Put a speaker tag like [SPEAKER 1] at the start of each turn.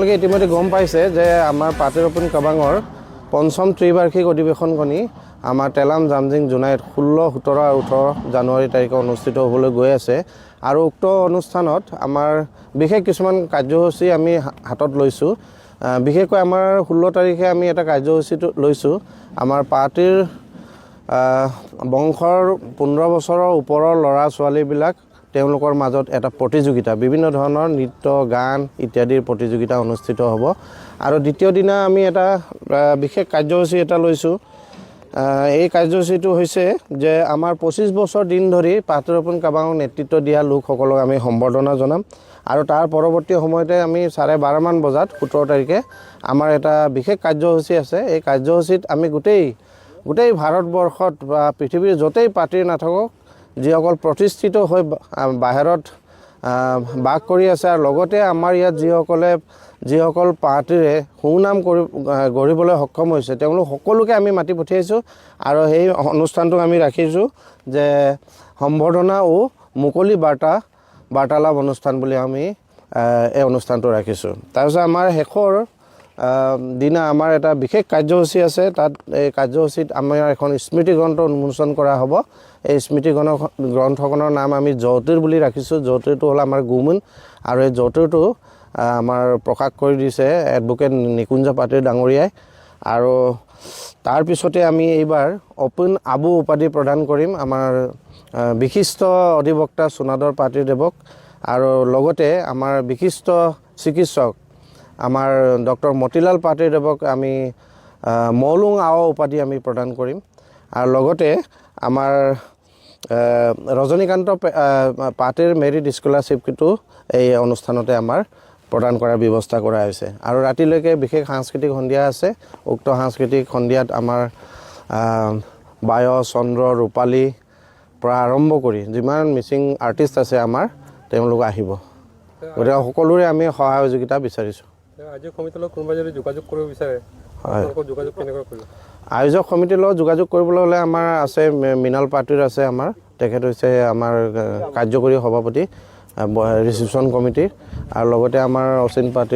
[SPEAKER 1] আপোনালোকে ইতিমধ্যে গম পাইছে যে আমাৰ পাৰ্টি ৰূপণ কাবাঙৰ পঞ্চম ত্ৰিবাৰ্ষিক অধিৱেশনখনি আমাৰ তেলাম জামজিং জুনাইত 16, 17 আৰু 18 জানুৱাৰী তাৰিখে অনুষ্ঠিত হ'বলৈ গৈ আছে আৰু উক্ত অনুষ্ঠানত আমাৰ বিশেষ কিছুমান কাৰ্যসূচী আমি হাতত লৈছোঁ। বিশেষকৈ আমাৰ 16 তাৰিখে আমি এটা কাৰ্যসূচী লৈছোঁ। আমাৰ পাৰ্টিৰ বংশৰ 15 বছৰৰ ওপৰৰ ল'ৰা ছোৱালীবিলাক তেওঁলোকৰ মাজত এটা প্ৰতিযোগিতা, বিভিন্ন ধৰণৰ নৃত্য, গান ইত্যাদিৰ প্ৰতিযোগিতা অনুষ্ঠিত হ'ব। আৰু দ্বিতীয় দিনা আমি এটা বিশেষ কাৰ্যসূচী এটা লৈছোঁ। এই কাৰ্যসূচীটো হৈছে যে আমাৰ 25 বছৰ দিন ধৰি পাৰ্টি ৰূপণ কাবাঙক নেতৃত্ব দিয়া লোকসকলক আমি সম্বৰ্ধনা জনাম আৰু তাৰ পৰৱৰ্তী সময়তে আমি 12:30 মান বজাত 17 তাৰিখে আমাৰ এটা বিশেষ কাৰ্যসূচী আছে। এই কাৰ্যসূচীত আমি গোটেই ভাৰতবৰ্ষত বা পৃথিৱীৰ য'তেই পাৰ্টি নাথাকক, যিসকল প্ৰতিষ্ঠিত হৈ বাহিৰত বাস কৰি আছে আৰু লগতে আমাৰ ইয়াত যিসকল পাৰ্টিৰে সুনাম গঢ়িবলৈ সক্ষম হৈছে তেওঁলোক সকলোকে আমি মাতি পঠিয়াইছোঁ আৰু সেই অনুষ্ঠানটো আমি ৰাখিছোঁ যে সম্বৰ্ধনা ও মুকলি বাৰ্তালাপ অনুষ্ঠান বুলি আমি এই অনুষ্ঠানটো ৰাখিছোঁ। তাৰপিছত আমাৰ শেষৰ দিনা আমাৰ এটা বিশেষ কাৰ্যসূচী আছে। তাত এই কাৰ্যসূচীত আমাৰ এখন স্মৃতি গ্ৰন্থ উন্মোচন কৰা হ'ব। এই স্মৃতি গ্ৰন্থখনৰ নাম আমি যৌতিৰ বুলি ৰাখিছোঁ। যৌতিৰটো হ'ল আমাৰ গুমুন আৰু এই যৌতিৰটো আমাৰ প্ৰকাশ কৰি দিছে এডভোকেট নিকুঞ্জ পাটিল ডাঙৰীয়াই। আৰু তাৰপিছতে আমি এইবাৰ অপূন আবু উপাধি প্ৰদান কৰিম আমাৰ বিশিষ্ট অধিবক্তা সোনাধৰ পাটিদেৱক আৰু লগতে আমাৰ বিশিষ্ট চিকিৎসক আমাৰ ডক্টৰ মতিলাল পাটিদেৱক আমি মৌলুং আও উপাধি আমি প্ৰদান কৰিম। আৰু লগতে আমাৰ ৰজনীকান্ত পাটিৰ মেৰিট স্কলাৰশ্বিপটো এই অনুষ্ঠানতে আমাৰ প্ৰদান কৰাৰ ব্যৱস্থা কৰা হৈছে। আৰু ৰাতিলৈকে বিশেষ সাংস্কৃতিক সন্ধিয়া আছে। উক্ত সাংস্কৃতিক সন্ধিয়াত আমাৰ বায়, চন্দ্ৰ, ৰূপালী পৰা আৰম্ভ কৰি যিমান মিচিং আৰ্টিষ্ট আছে আমাৰ তেওঁলোক আহিব। গতিকে সকলোৰে আমি সহযোগিতা বিচাৰিছোঁ।
[SPEAKER 2] আয়োজক সমিতিৰ লগত কোনোবাই যদি যোগাযোগ কৰিব বিচাৰে, যোগাযোগ কেনেকৈ কৰিব?
[SPEAKER 1] আয়োজক সমিতিৰ লগত যোগাযোগ কৰিবলৈ হ'লে আমাৰ আছে মৃণাল পাটিৰ আছে আমাৰ, তেখেত হৈছে আমাৰ কাৰ্যকৰী সভাপতি ৰিচিপশ্যন কমিটিৰ, আৰু লগতে আমাৰ অচিন পাটিৰ